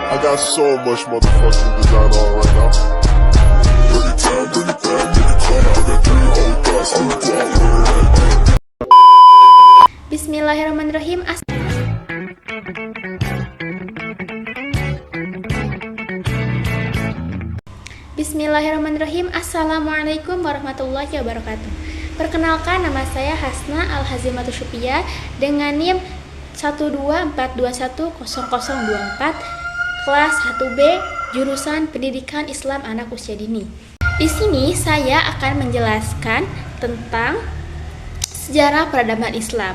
I got so much motherfucking design on right now. Bring it down, bring it down, make it clap. I got 3 whole thoughts on the block. Bismillahirrahmanirrahim. Bismillahirrahmanirrahim. Assalamualaikum warahmatullahi wabarakatuh. Perkenalkan, nama saya Hasna Al-Hazimatu Syupia dengan NIM 124210024, kelas 1B, jurusan Pendidikan Islam Anak Usia Dini. Di sini saya akan menjelaskan tentang sejarah peradaban Islam.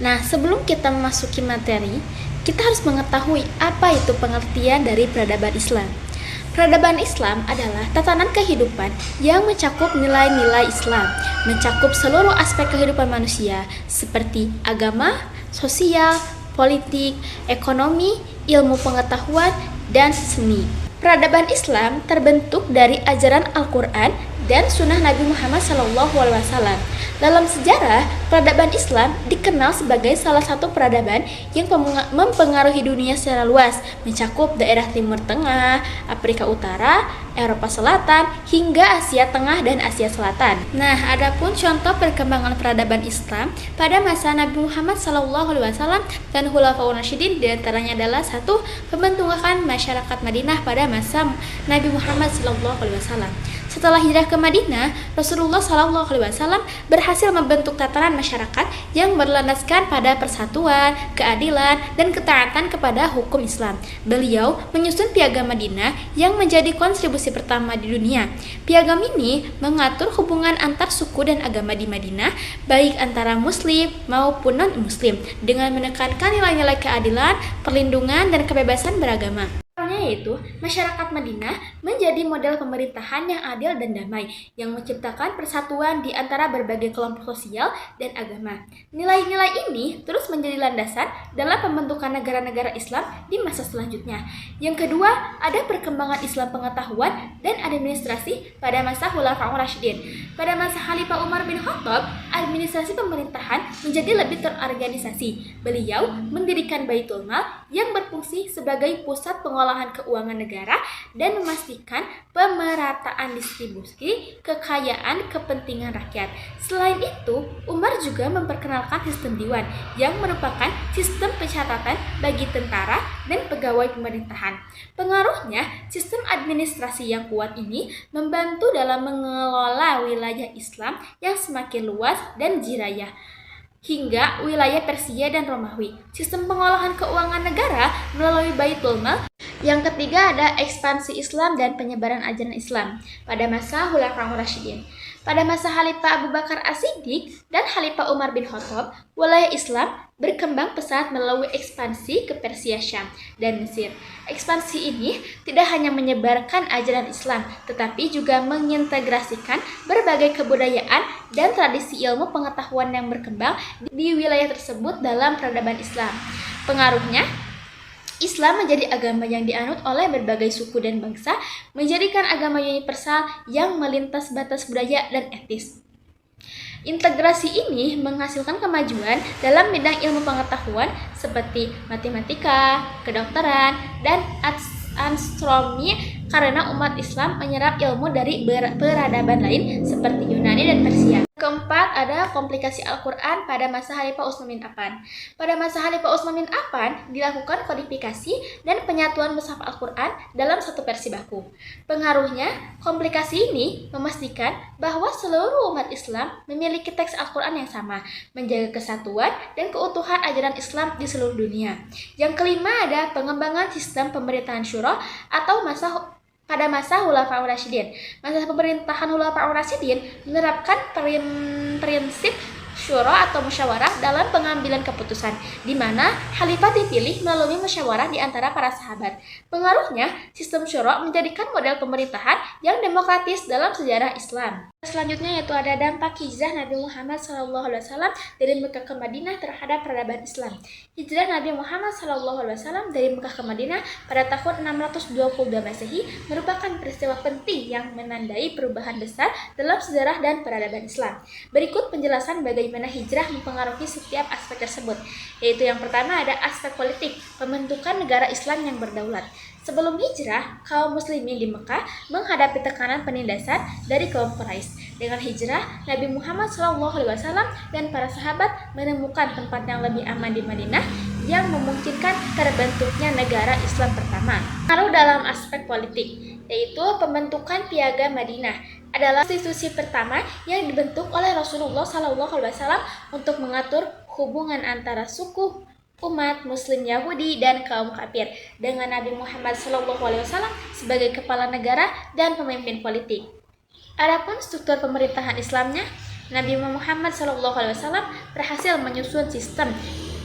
Nah, sebelum kita memasuki materi, kita harus mengetahui apa itu pengertian dari peradaban Islam. Peradaban Islam adalah tatanan kehidupan yang mencakup nilai-nilai Islam, mencakup seluruh aspek kehidupan manusia seperti agama, sosial, politik, ekonomi, ilmu pengetahuan, dan seni. Peradaban Islam terbentuk dari ajaran Al-Quran dan Sunnah Nabi Muhammad SAW. Dalam sejarah, peradaban Islam dikenal sebagai salah satu peradaban yang mempengaruhi dunia secara luas, mencakup daerah Timur Tengah, Afrika Utara, Eropa Selatan, hingga Asia Tengah dan Asia Selatan. Nah, adapun contoh perkembangan peradaban Islam pada masa Nabi Muhammad SAW dan Khulafaur Rasyidin diantaranya adalah 1. Pembentukan masyarakat Madinah pada masa Nabi Muhammad SAW. Setelah hijrah ke Madinah, Rasulullah SAW berhasil membentuk tatanan masyarakat yang berlandaskan pada persatuan, keadilan, dan ketaatan kepada hukum Islam. Beliau menyusun Piagam Madinah yang menjadi kontribusi pertama di dunia. Piagam ini mengatur hubungan antar suku dan agama di Madinah, baik antara Muslim maupun non-Muslim, dengan menekankan nilai-nilai keadilan, perlindungan, dan kebebasan beragama. Yaitu masyarakat Madinah menjadi model pemerintahan yang adil dan damai, yang menciptakan persatuan di antara berbagai kelompok sosial dan agama. Nilai-nilai ini terus menjadi landasan dalam pembentukan negara-negara Islam di masa selanjutnya. Yang kedua, ada perkembangan Islam pengetahuan dan administrasi pada masa Khulafaur Rasyidin. Pada masa Khalifah Umar bin Khattab, administrasi pemerintahan menjadi lebih terorganisasi. Beliau mendirikan Baitul Mal yang berfungsi sebagai pusat pengolahan keuangan negara dan memastikan pemerataan distribusi kekayaan kepentingan rakyat. Selain itu, Umar juga memperkenalkan sistem diwan yang merupakan sistem pencatatan bagi tentara dan pegawai pemerintahan. Pengaruhnya, sistem administrasi yang kuat ini membantu dalam mengelola wilayah Islam yang semakin luas dan jirayah hingga wilayah Persia dan Romawi. Sistem pengolahan keuangan negara melalui Baitul Mal. Yang ketiga, ada ekspansi Islam dan penyebaran ajaran Islam pada masa Khulafaur Rasyidin. Pada masa Khalifah Abu Bakar As-Siddiq dan Khalifah Umar bin Khattab, wilayah Islam berkembang pesat melalui ekspansi ke Persia, Syam, dan Mesir. Ekspansi ini tidak hanya menyebarkan ajaran Islam, tetapi juga mengintegrasikan berbagai kebudayaan dan tradisi ilmu pengetahuan yang berkembang di wilayah tersebut dalam peradaban Islam. Pengaruhnya, Islam menjadi agama yang dianut oleh berbagai suku dan bangsa, menjadikan agama universal yang melintas batas budaya dan etis. Integrasi ini menghasilkan kemajuan dalam bidang ilmu pengetahuan seperti matematika, kedokteran, dan astronomi karena umat Islam menyerap ilmu dari peradaban lain seperti Yunani dan Persia. Keempat, ada komplikasi Al-Quran pada masa Khalifah Utsman bin Affan. Pada masa Khalifah Utsman bin Affan dilakukan kodifikasi dan penyatuan mushaf Al-Quran dalam satu versi baku. Pengaruhnya, komplikasi ini memastikan bahwa seluruh umat Islam memiliki teks Al-Quran yang sama, menjaga kesatuan dan keutuhan ajaran Islam di seluruh dunia. Yang kelima, ada pengembangan sistem pemerintahan syura atau pada masa Khulafaur Rasyidin. Masa pemerintahan Khulafaur Rasyidin menerapkan prinsip syura atau musyawarah dalam pengambilan keputusan, di mana khalifah dipilih melalui musyawarah di antara para sahabat. Pengaruhnya, sistem syura menjadikan model pemerintahan yang demokratis dalam sejarah Islam. Selanjutnya yaitu ada dampak hijrah Nabi Muhammad SAW dari Mekah ke Madinah terhadap peradaban Islam. Hijrah Nabi Muhammad SAW dari Mekah ke Madinah pada tahun 622 Masehi merupakan peristiwa penting yang menandai perubahan besar dalam sejarah dan peradaban Islam. Berikut penjelasan bagaimana hijrah mempengaruhi setiap aspek tersebut, yaitu yang pertama ada aspek politik, pembentukan negara Islam yang berdaulat. Sebelum hijrah, kaum muslimin di Mekah menghadapi tekanan penindasan dari kaum Quraisy. Dengan hijrah, Nabi Muhammad SAW dan para sahabat menemukan tempat yang lebih aman di Madinah yang memungkinkan terbentuknya negara Islam pertama. Pengaruh dalam aspek politik, yaitu pembentukan Piagam Madinah adalah institusi pertama yang dibentuk oleh Rasulullah SAW untuk mengatur hubungan antara suku, umat Muslim Yahudi dan kaum kafir dengan Nabi Muhammad SAW sebagai kepala negara dan pemimpin politik. Adapun struktur pemerintahan Islamnya, Nabi Muhammad SAW berhasil menyusun sistem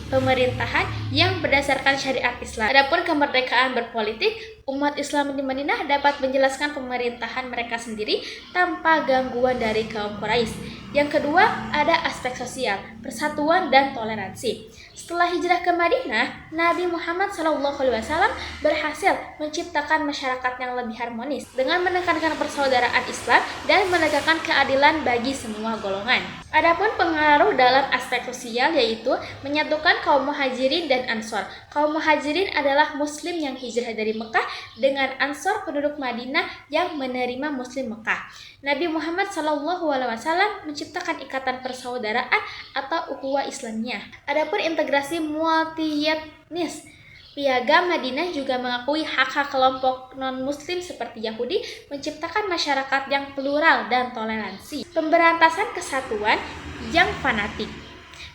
pemerintahan yang berdasarkan syariat Islam. Adapun kemerdekaan berpolitik, umat Islam di Madinah dapat menjelaskan pemerintahan mereka sendiri tanpa gangguan dari kaum Quraisy. Yang kedua, ada aspek sosial, persatuan dan toleransi. Setelah hijrah ke Madinah, Nabi Muhammad SAW berhasil menciptakan masyarakat yang lebih harmonis dengan menekankan persaudaraan Islam dan menegakkan keadilan bagi semua golongan. Adapun pengaruh dalam aspek sosial yaitu menyatukan kaum Muhajirin dan Ansor. Kaum Muhajirin adalah Muslim yang hijrah dari Mekah dengan Ansor penduduk Madinah yang menerima Muslim Mekah. Nabi Muhammad SAW menciptakan ikatan persaudaraan atau ukhuwah Islamiyah. Adapun integrasi multi-etnis, Piagam Madinah juga mengakui hak-hak kelompok non-muslim seperti Yahudi, menciptakan masyarakat yang plural dan toleransi. Pemberantasan kesatuan yang fanatik.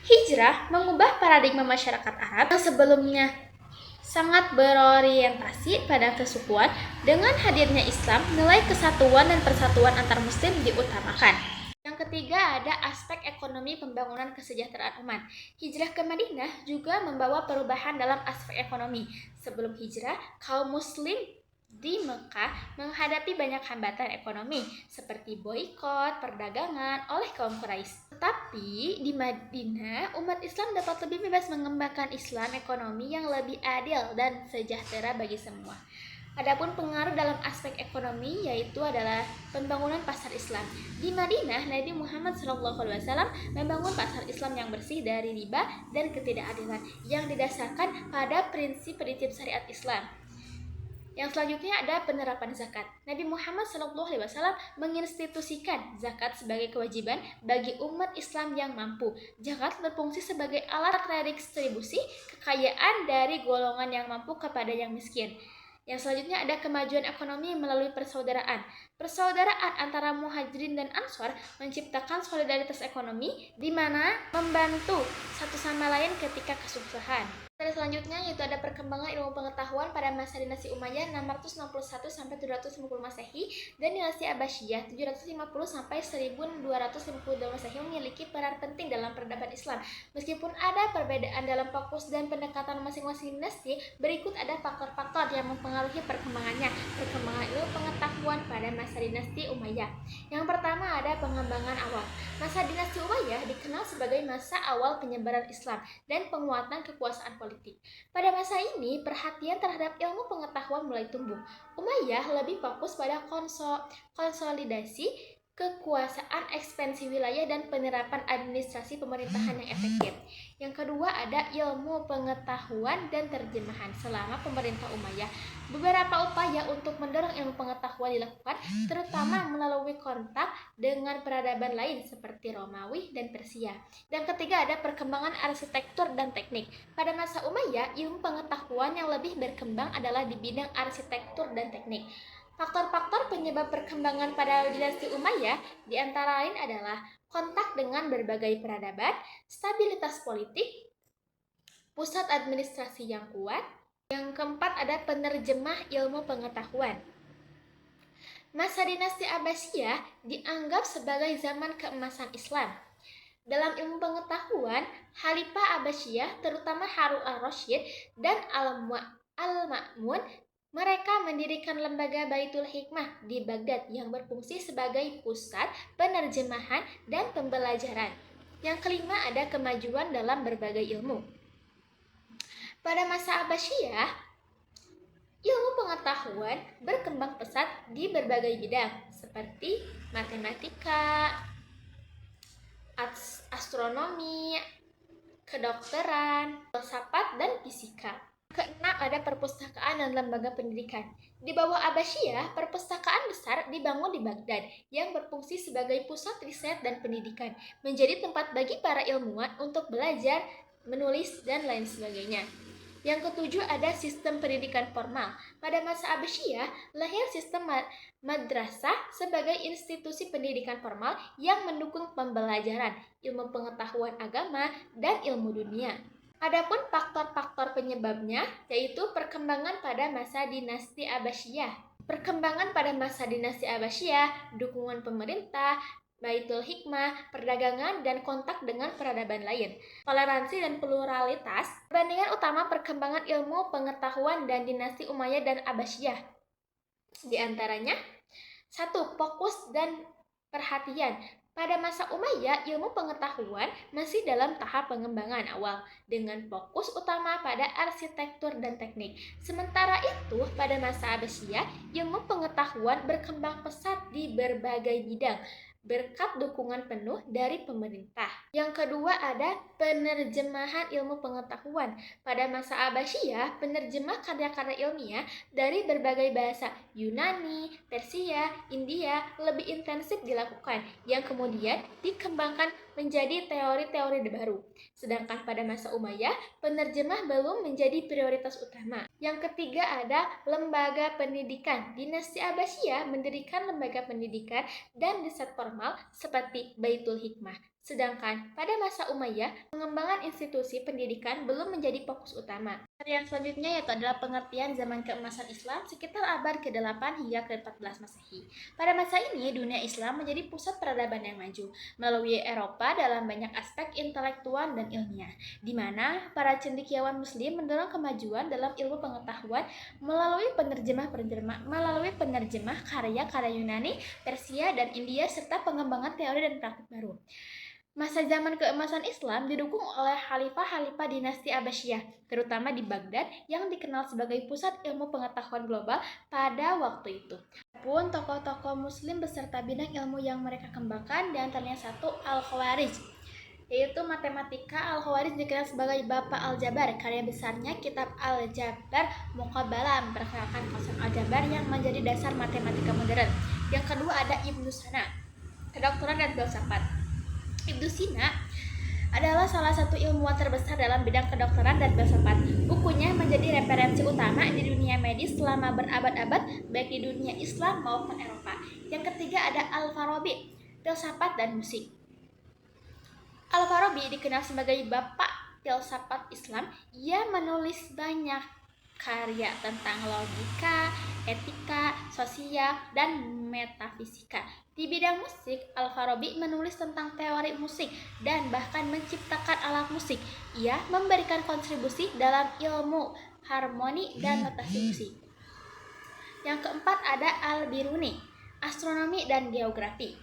Hijrah mengubah paradigma masyarakat Arab yang sebelumnya sangat berorientasi pada kesukuan. Dengan hadirnya Islam, nilai kesatuan dan persatuan antar muslim diutamakan. Yang ketiga ada aspek ekonomi pembangunan kesejahteraan umat. Hijrah ke Madinah juga membawa perubahan dalam aspek ekonomi. Sebelum hijrah, kaum muslim di Mekah menghadapi banyak hambatan ekonomi seperti boikot perdagangan oleh kaum Quraisy. Tetapi di Madinah, umat Islam dapat lebih bebas mengembangkan Islam ekonomi yang lebih adil dan sejahtera bagi semua. Adapun pengaruh dalam aspek ekonomi yaitu adalah pembangunan pasar Islam. Di Madinah, Nabi Muhammad SAW membangun pasar Islam yang bersih dari riba dan ketidakadilan yang didasarkan pada prinsip-prinsip syariat Islam. Yang selanjutnya ada penerapan zakat. Nabi Muhammad SAW menginstitusikan zakat sebagai kewajiban bagi umat Islam yang mampu. Zakat berfungsi sebagai alat redistribusi kekayaan dari golongan yang mampu kepada yang miskin. Yang selanjutnya ada kemajuan ekonomi melalui persaudaraan. Persaudaraan antara Muhajirin dan Ansor menciptakan solidaritas ekonomi di mana membantu satu sama lain ketika kesusahan. Dan selanjutnya yaitu ada perkembangan ilmu pengetahuan pada masa dinasti Umayyah 661 sampai 750 Masehi dan dinasti Abbasiyah 750 sampai 1252 Masehi memiliki peran penting dalam peradaban Islam. Meskipun ada perbedaan dalam fokus dan pendekatan masing-masing dinasti, berikut ada faktor-faktor yang mempengaruhi perkembangannya. Perkembangan ilmu pengetahuan pada masa dinasti Umayyah. Yang pertama ada pengembangan awal. Masa dinasti Umayyah dikenal sebagai masa awal penyebaran Islam dan penguatan kekuasaan politik. Pada masa ini, perhatian terhadap ilmu pengetahuan mulai tumbuh. Umayyah lebih fokus pada konsolidasi kekuasaan, ekspansi wilayah, dan penerapan administrasi pemerintahan yang efektif. Yang kedua ada ilmu pengetahuan dan terjemahan. Selama pemerintah Umayyah, beberapa upaya untuk mendorong ilmu pengetahuan dilakukan, terutama melalui kontak dengan peradaban lain seperti Romawi dan Persia. Dan ketiga ada perkembangan arsitektur dan teknik. Pada masa Umayyah, ilmu pengetahuan yang lebih berkembang adalah di bidang arsitektur dan teknik. Faktor-faktor penyebab perkembangan pada dinasti Umayyah diantara lain adalah kontak dengan berbagai peradaban, stabilitas politik, pusat administrasi yang kuat. Yang keempat ada penerjemah ilmu pengetahuan. Masa dinasti Abbasiyah dianggap sebagai zaman keemasan Islam. Dalam ilmu pengetahuan, Khalifah Abbasiyah terutama Harun al-Rasyid dan Al-Ma'mun mereka mendirikan lembaga Baitul Hikmah di Baghdad yang berfungsi sebagai pusat penerjemahan dan pembelajaran. Yang kelima ada kemajuan dalam berbagai ilmu. Pada masa Abbasiyah, ilmu pengetahuan berkembang pesat di berbagai bidang seperti matematika, astronomi, kedokteran, filsafat, dan fisika. Keenam ada perpustakaan dan lembaga pendidikan. Di bawah Abbasiyah, perpustakaan besar dibangun di Baghdad yang berfungsi sebagai pusat riset dan pendidikan, menjadi tempat bagi para ilmuwan untuk belajar, menulis, dan lain sebagainya. Yang ketujuh ada sistem pendidikan formal. Pada masa Abbasiyah, lahir sistem madrasah sebagai institusi pendidikan formal yang mendukung pembelajaran, ilmu pengetahuan agama, dan ilmu dunia. Adapun faktor-faktor penyebabnya yaitu perkembangan pada masa dinasti Abbasiyah. Perkembangan pada masa dinasti Abbasiyah, dukungan pemerintah, Baitul Hikmah, perdagangan, dan kontak dengan peradaban lain, toleransi dan pluralitas, perbandingan utama perkembangan ilmu pengetahuan dan dinasti Umayyah dan Abbasiyah. Di antaranya, 1. Fokus dan perhatian. Pada masa Umayyah, ilmu pengetahuan masih dalam tahap pengembangan awal, dengan fokus utama pada arsitektur dan teknik. Sementara itu, pada masa Abbasiyah, ilmu pengetahuan berkembang pesat di berbagai bidang, berkat dukungan penuh dari pemerintah. Yang kedua ada penerjemahan ilmu pengetahuan. Pada masa Abbasiyah, penerjemah karya-karya ilmiah dari berbagai bahasa Yunani, Persia, India lebih intensif dilakukan, yang kemudian dikembangkan menjadi teori-teori baru. Sedangkan pada masa Umayyah, penerjemah belum menjadi prioritas utama. Yang ketiga ada lembaga pendidikan. Dinasti Abbasiyah mendirikan lembaga pendidikan dan riset formal seperti Baitul Hikmah. Sedangkan pada masa Umayyah, pengembangan institusi pendidikan belum menjadi fokus utama. Yang selanjutnya yaitu adalah pengertian zaman keemasan Islam sekitar abad ke-8 hingga ke-14 Masehi. Pada masa ini, dunia Islam menjadi pusat peradaban yang maju melalui Eropa dalam banyak aspek intelektual dan ilmiah, di mana para cendekiawan Muslim mendorong kemajuan dalam ilmu pengetahuan melalui penerjemah karya-karya Yunani, Persia, dan India serta pengembangan teori dan praktik baru. Masa zaman keemasan Islam didukung oleh khalifah-khalifah dinasti Abbasiyah, terutama di Baghdad yang dikenal sebagai pusat ilmu pengetahuan global pada waktu itu. Pun tokoh-tokoh Muslim beserta bidang ilmu yang mereka kembangkan, di antaranya 1. Al-Khawarij, yaitu matematika. Al-Khawarij dikenal sebagai Bapak Al-Jabar. Karya besarnya kitab Al-Jabar Muqabbalah memperkenalkan konsep Al-Jabar yang menjadi dasar matematika modern. Yang kedua ada Ibnu Sina, kedokteran dan filsafat. Ibnu Sina adalah salah satu ilmuwan terbesar dalam bidang kedokteran dan filsafat. Bukunya menjadi referensi utama di dunia medis selama berabad-abad, baik di dunia Islam maupun Eropa. Yang ketiga ada Al-Farabi, filsafat dan musik. Al-Farabi dikenal sebagai bapak filsafat Islam. Ia menulis banyak karya tentang logika, etika, sosial, dan metafisika. Di bidang musik, Al-Farabi menulis tentang teori musik dan bahkan menciptakan alat musik. Ia memberikan kontribusi dalam ilmu harmoni dan notasi musik. Yang keempat ada Al-Biruni, astronomi dan geografi.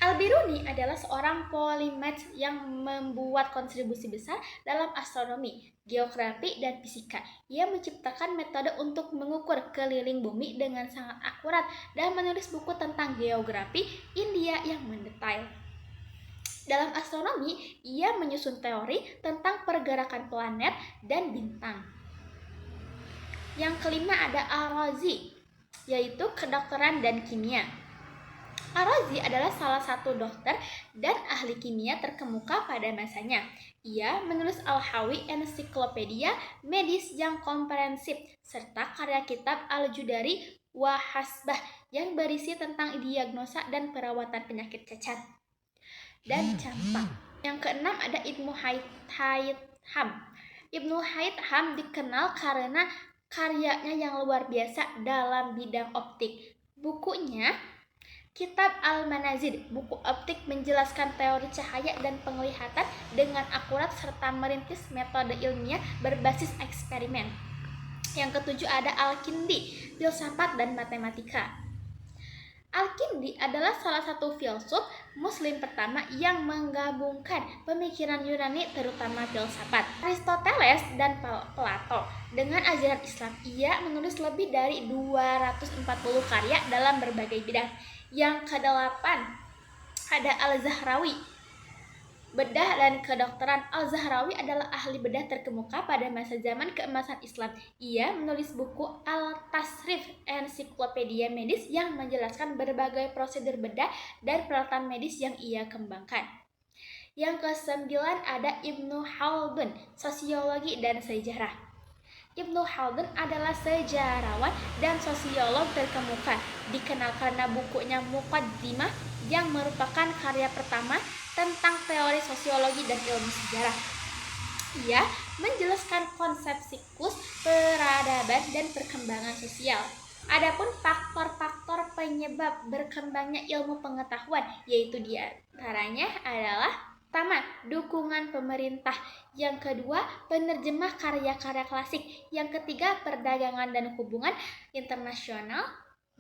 Al-Biruni adalah seorang polimath yang membuat kontribusi besar dalam astronomi, geografi, dan fisika. Ia menciptakan metode untuk mengukur keliling bumi dengan sangat akurat dan menulis buku tentang geografi India yang mendetail. Dalam astronomi, ia menyusun teori tentang pergerakan planet dan bintang. Yang kelima ada Al-Razi, yaitu kedokteran dan kimia. Al-Razi adalah salah satu dokter dan ahli kimia terkemuka pada masanya. Ia menulis Al-Hawi, ensiklopedia medis yang komprehensif, serta karya kitab Al-Judari wa Hasbah yang berisi tentang diagnosa dan perawatan penyakit cacat dan campak. Yang keenam ada Ibnu Haytham. Ibnu Haytham dikenal karena karyanya yang luar biasa dalam bidang optik. Bukunya Kitab Al-Manazil, buku optik menjelaskan teori cahaya dan penglihatan dengan akurat serta merintis metode ilmiah berbasis eksperimen. Yang ketujuh ada Al-Kindi, filsafat dan matematika. Al-Kindi adalah salah satu filsuf Muslim pertama yang menggabungkan pemikiran Yunani terutama filsafat, Aristoteles dan Plato dengan ajaran Islam. Ia menulis lebih dari 240 karya dalam berbagai bidang. Yang kedelapan ada Al-Zahrawi, bedah dan kedokteran. Al-Zahrawi adalah ahli bedah terkemuka pada masa zaman keemasan Islam. Ia menulis buku Al-Tasrif, ensiklopedia medis yang menjelaskan berbagai prosedur bedah dan peralatan medis yang ia kembangkan. Yang ke-9 ada Ibnu Khaldun, sosiologi dan sejarah. Ibnu Khaldun adalah sejarawan dan sosiolog terkemuka, dikenal karena bukunya Muqaddimah yang merupakan karya pertama tentang teori sosiologi dan ilmu sejarah. Ia menjelaskan konsep siklus, peradaban, dan perkembangan sosial. Adapun faktor-faktor penyebab berkembangnya ilmu pengetahuan, yaitu diantaranya adalah pertama, dukungan pemerintah. Yang kedua, penerjemah karya-karya klasik. Yang ketiga, perdagangan dan hubungan internasional.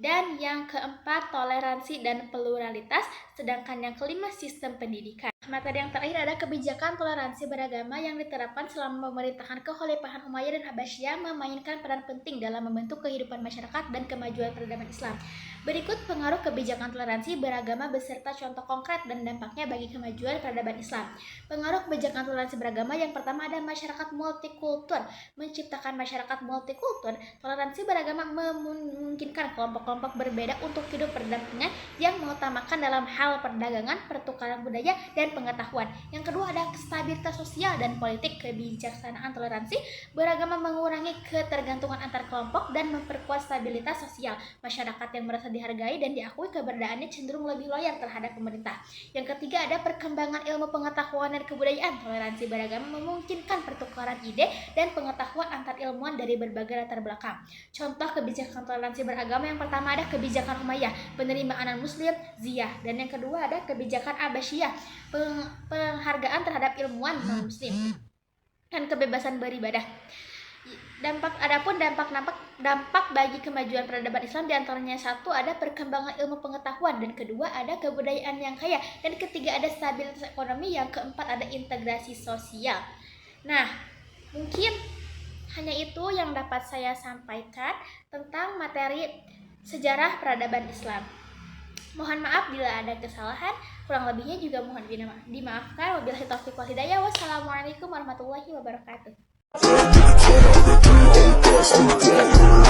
Dan yang keempat, toleransi dan pluralitas. Sedangkan yang kelima, sistem pendidikan. Materi yang terakhir ada kebijakan toleransi beragama yang diterapkan selama pemerintahan Kekhalifahan Umayyah dan Abbasiyah memainkan peran penting dalam membentuk kehidupan masyarakat dan kemajuan peradaban Islam. Berikut pengaruh kebijakan toleransi beragama beserta contoh konkret dan dampaknya bagi kemajuan peradaban Islam. Pengaruh kebijakan toleransi beragama yang pertama ada masyarakat multikultur. Menciptakan masyarakat multikultur, toleransi beragama memungkinkan kelompok-kelompok berbeda untuk hidup berdampingan yang mengutamakan dalam hal perdagangan, pertukaran budaya, dan pengetahuan. Yang kedua ada stabilitas sosial dan politik. Kebijaksanaan toleransi beragama mengurangi ketergantungan antar kelompok dan memperkuat stabilitas sosial. Masyarakat yang merasa dihargai dan diakui keberadaannya cenderung lebih loyal terhadap pemerintah. Yang ketiga ada perkembangan ilmu pengetahuan dan kebudayaan. Toleransi beragama memungkinkan pertukaran ide dan pengetahuan antar ilmuwan dari berbagai latar belakang. Contoh kebijakan toleransi beragama yang pertama ada kebijakan Umayyah, penerimaan non-muslim, ziyah, dan yang kedua ada kebijakan Abbasiyah, penghargaan terhadap ilmuwan non-muslim dan kebebasan beribadah. Dampak bagi kemajuan peradaban Islam diantaranya satu ada perkembangan ilmu pengetahuan, dan kedua ada kebudayaan yang kaya, dan ketiga ada stabilitas ekonomi, yang keempat ada integrasi sosial. Nah, mungkin hanya itu yang dapat saya sampaikan tentang materi sejarah peradaban Islam. Mohon maaf bila ada kesalahan, kurang lebihnya juga mohon dimaafkan. Wabillahi taufiq wal hidayah. Wassalamualaikum warahmatullahi wabarakatuh. Family time, I got 3 whole thoughts on the block.